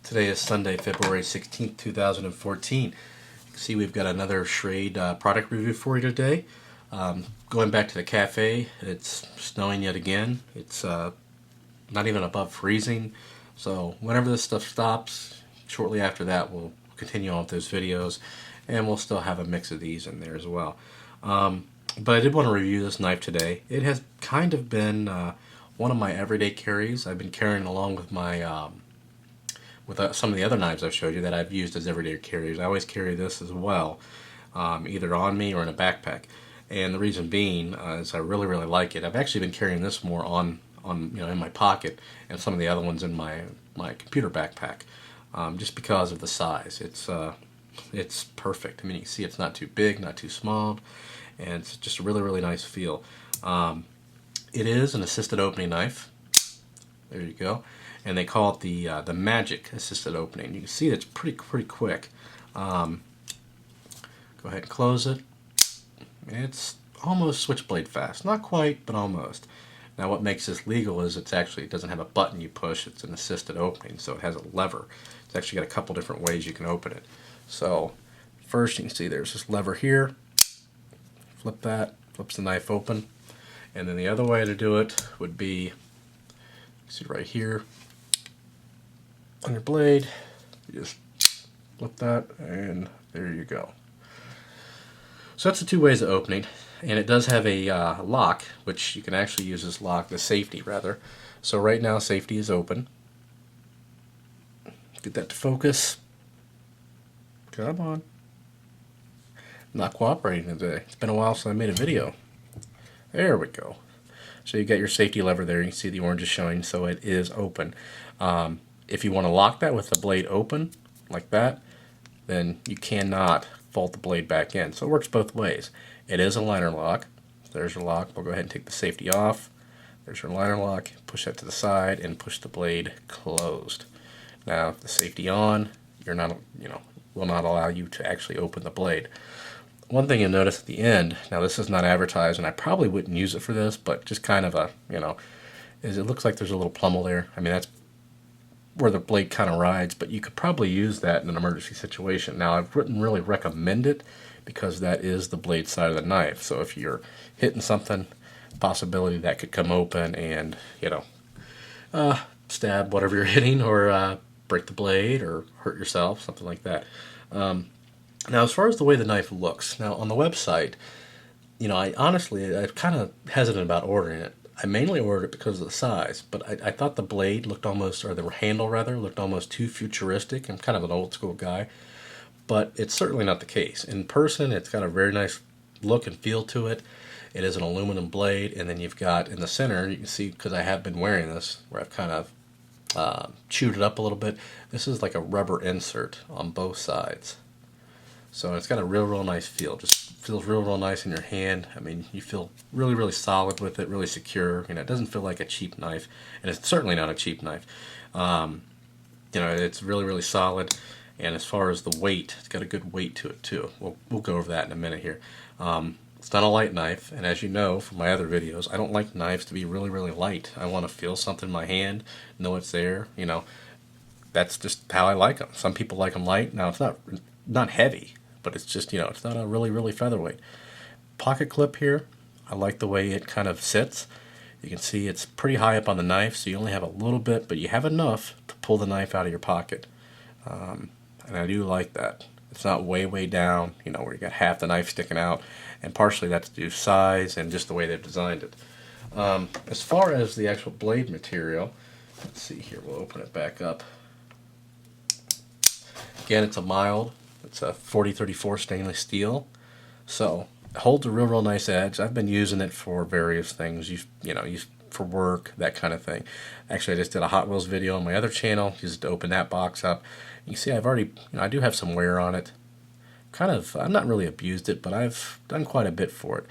Today is Sunday, February 16th, 2014. See, we've got another Schrade product review for you today. Going back to the cafe, it's snowing yet again. It's not even above freezing. So whenever this stuff stops, shortly after that, we'll continue on with those videos. And we'll still have a mix of these in there as well. But I did want to review this knife today. It has kind of been one of my everyday carries. I've been carrying along with my some of the other knives I've showed you that I've used as everyday carriers. I always carry this as well, either on me or in a backpack. And the reason being is I really like it. I've actually been carrying this more on in my pocket, and some of the other ones in my computer backpack, just because of the size. It's perfect. I mean, you can see it's not too big, not too small, and it's just a really nice feel. It is an assisted opening knife. There you go. And they call it the M.A.G.I.C assisted opening. You can see it's pretty quick. Go ahead and close it. It's almost switchblade fast. Not quite, but almost. Now what makes this legal is it doesn't have a button you push. It's an assisted opening, so it has a lever. It's actually got a couple different ways you can open it. So first you can see there's this lever here. Flip that, flips the knife open. And then the other way to do it would be, see right here on your blade, you just flip that and there you go. So that's the two ways of opening, and it does have a lock, which you can actually use this lock, the safety rather. So right now safety is open. Get that to focus. Come on. Not cooperating today. It's been a while since I made a video. There we go. So you got your safety lever there. You can see the orange is showing, so it is open. If you want to lock that with the blade open, like that, then you cannot fold the blade back in. So it works both ways. It is a liner lock. There's your lock. We'll go ahead and take the safety off. There's your liner lock. Push that to the side and push the blade closed. Now, if the safety on, you're not, will not allow you to actually open the blade. One thing you'll notice at the end, now this is not advertised, and I probably wouldn't use it for this, but just kind of is it looks like there's a little plummel there. I mean, that's where the blade kind of rides, but you could probably use that in an emergency situation. Now, I wouldn't really recommend it because that is the blade side of the knife. So if you're hitting something, possibility that could come open and, stab whatever you're hitting, or break the blade or hurt yourself, something like that. Now, as far as the way the knife looks, now on the website, I'm kind of hesitant about ordering it. I mainly ordered it because of the size, but I thought the blade looked almost, or the handle rather, looked almost too futuristic. I'm kind of an old school guy, but it's certainly not the case. In person, it's got a very nice look and feel to it. It is an aluminum blade, and then you've got in the center, you can see, because I have been wearing this, where I've kind of chewed it up a little bit, this is like a rubber insert on both sides. So it's got a real nice feel. Just feels real nice in your hand. I mean, you feel really solid with it, really secure. It doesn't feel like a cheap knife, and it's certainly not a cheap knife. It's really solid. And as far as the weight, it's got a good weight to it too. We'll go over that in a minute here. It's not a light knife, and as you know from my other videos, I don't like knives to be really light. I want to feel something in my hand, know it's there. That's just how I like them. Some people like them light. Now, it's not heavy, but it's just, it's not a really featherweight. Pocket clip here, I like the way it kind of sits. You can see it's pretty high up on the knife, so you only have a little bit, but you have enough to pull the knife out of your pocket. And I do like that. It's not way down, where you got half the knife sticking out, and partially that's due to size and just the way they've designed it. As far as the actual blade material, let's see here, we'll open it back up. Again, it's a mild. It's a 4034 stainless steel, so it holds a real nice edge. I've been using it for various things, used for work, that kind of thing. Actually, I just did a Hot Wheels video on my other channel, used to open that box up. You can see I've already, I do have some wear on it. I've not really abused it, but I've done quite a bit for it.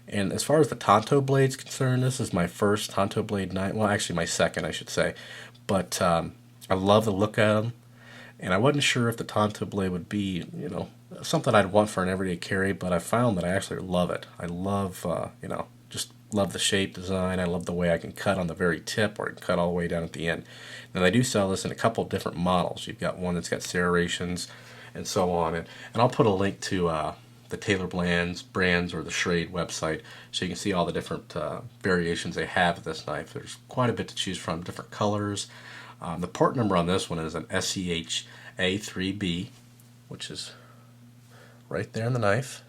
And as far as the Tanto blade's concerned, this is my first Tanto blade knife. Well, actually my second, I should say. But I love the look at them. And I wasn't sure if the Tanto blade would be, something I'd want for an everyday carry, but I found that I actually love it. I love, just love the shape design. I love the way I can cut on the very tip, or I can cut all the way down at the end. Now they do sell this in a couple different models. You've got one that's got serrations and so on, and I'll put a link to the Taylor brands or the Schrade website, so you can see all the different variations they have of this knife. There's quite a bit to choose from, different colors. The part number on this one is an SCHA3B, which is right there in the knife.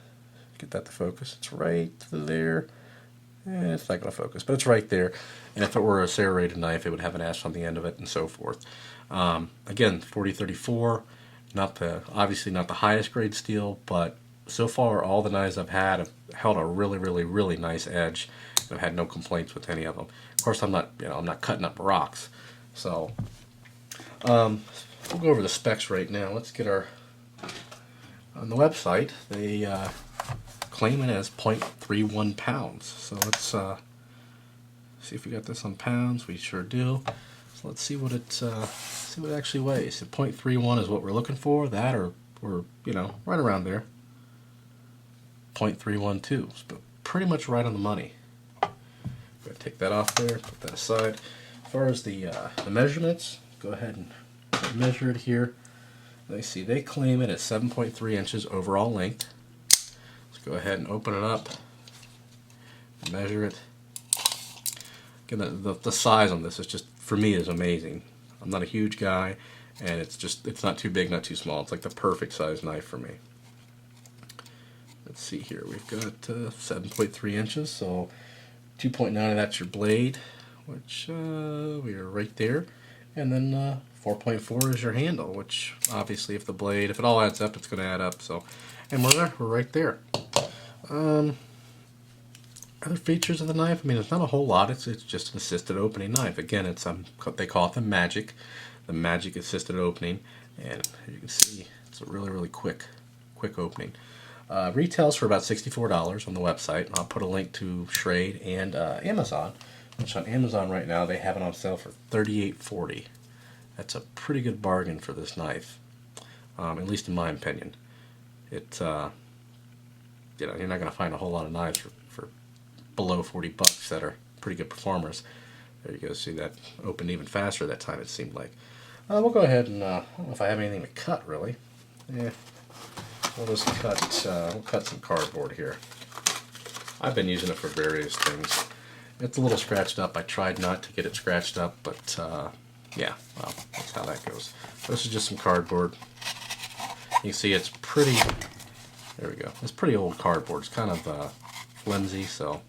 Get that to focus. It's right there. It's not going to focus, but it's right there. And if it were a serrated knife, it would have an S on the end of it, and so forth. Again, 4034, obviously not the highest grade steel, but so far all the knives I've had have held a really nice edge. I've had no complaints with any of them. Of course, I'm not cutting up rocks. So we'll go over the specs right now. Let's get on the website. They claim it as 0.31 pounds. So let's see if we got this on pounds. We sure do. So let's see what it actually weighs. So 0.31 is what we're looking for. That, or we're right around there. 0.312, but pretty much right on the money. Gotta take that off there. Put that aside. As far as the measurements, go ahead and measure it here. Let's see. They claim it at 7.3 inches overall length. Go ahead and open it up, measure it. Again, the size on this is just, for me, is amazing. I'm not a huge guy, and it's not too big, not too small. It's like the perfect size knife for me. Let's see here. We've got 7.3 inches, so 2.9 of that's your blade, which we are right there, and then 4.4 is your handle, which obviously if it all adds up, it's going to add up. So, and we're right there. Other features of the knife, I mean, it's not a whole lot. It's just an assisted opening knife. Again, it's they call it the M.A.G.I.C, the M.A.G.I.C assisted opening, and as you can see, it's a really quick opening. Retails for about $64 on the website. I'll put a link to Schrade and Amazon, which on Amazon right now they have it on sale for $38.40. That's a pretty good bargain for this knife, at least in my opinion. You're not going to find a whole lot of knives for below $40 that are pretty good performers. There you go. See, that opened even faster that time, it seemed like. We'll go ahead and I don't know if I have anything to cut really. We'll just cut some cardboard here. I've been using it for various things. It's a little scratched up. I tried not to get it scratched up, but yeah, well, that's how that goes. This is just some cardboard. You can see it's pretty. There we go. It's pretty old cardboard. It's kind of flimsy, so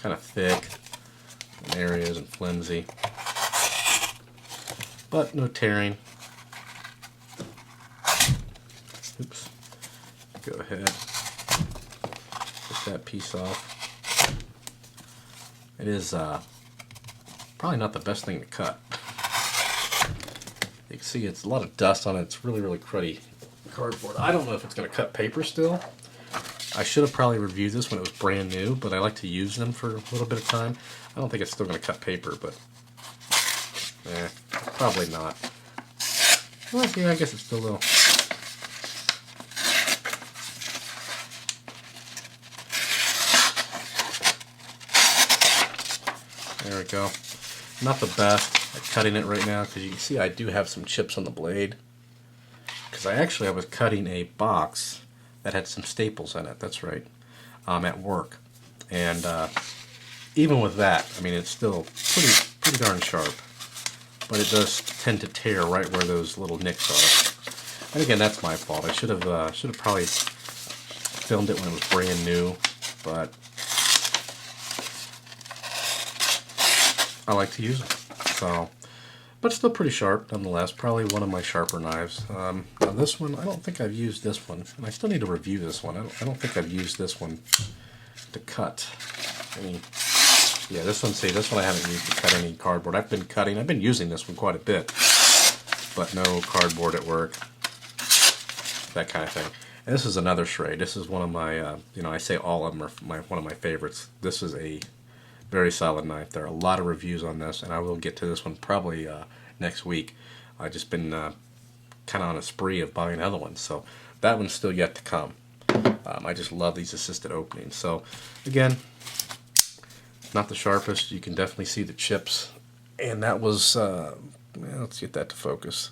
kind of thick in areas and flimsy, but no tearing. Oops. Go ahead. Get that piece off. It is probably not the best thing to cut. You can see it's a lot of dust on it. It's really cruddy cardboard. I don't know if it's going to cut paper still. I should have probably reviewed this when it was brand new, but I like to use them for a little bit of time. I don't think it's still going to cut paper, but probably not. Well, yeah, I guess it's still a little. There we go. Not the best at cutting it right now, because you can see I do have some chips on the blade. Because I was cutting a box that had some staples in it. That's right, at work, and even with that, I mean, it's still pretty darn sharp. But it does tend to tear right where those little nicks are. And again, that's my fault. I should have probably filmed it when it was brand new, but I like to use them. So, but still pretty sharp nonetheless. Probably one of my sharper knives. Now this one, I don't think I've used this one, and I still need to review this one. I don't think I've used this one to cut any. Yeah, this one I haven't used to cut any cardboard. I've been using this one quite a bit, but no cardboard at work, that kind of thing. And this is another Schrade. This is one of my, I say all of them are one of my favorites. This is a very solid knife. There are a lot of reviews on this, and I will get to this one probably next week. I've just been kind of on a spree of buying other ones, so that one's still yet to come. I just love these assisted openings. So again, not the sharpest. You can definitely see the chips. And that was, let's get that to focus.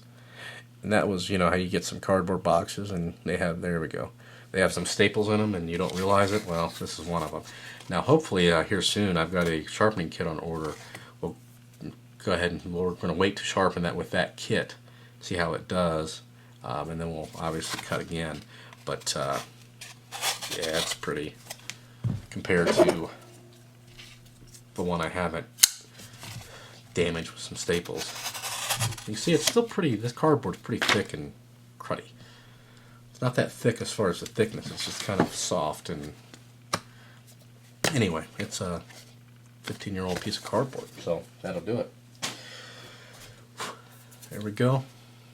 And that was, you know, how you get some cardboard boxes and they have, there we go. They have some staples in them and you don't realize it. Well, this is one of them. Now, hopefully here soon, I've got a sharpening kit on order. We'll go ahead and we're going to wait to sharpen that with that kit, see how it does. And then we'll obviously cut again. But, yeah, it's pretty compared to the one I haven't damaged with some staples. You see, it's still pretty, this cardboard's pretty thick and cruddy. It's not that thick as far as the thickness, it's just kind of soft. And anyway, it's a 15-year-old piece of cardboard, so that'll do it. There we go.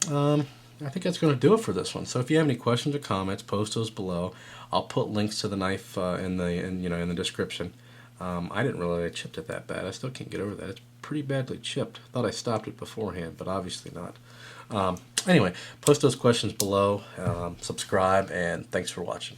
I think that's going to do it for this one. So if you have any questions or comments, post those below. I'll put links to the knife in the description. I didn't realize I chipped it that bad. I still can't get over that. It's pretty badly chipped. Thought I stopped it beforehand, but obviously not. Anyway, post those questions below. Subscribe, and thanks for watching.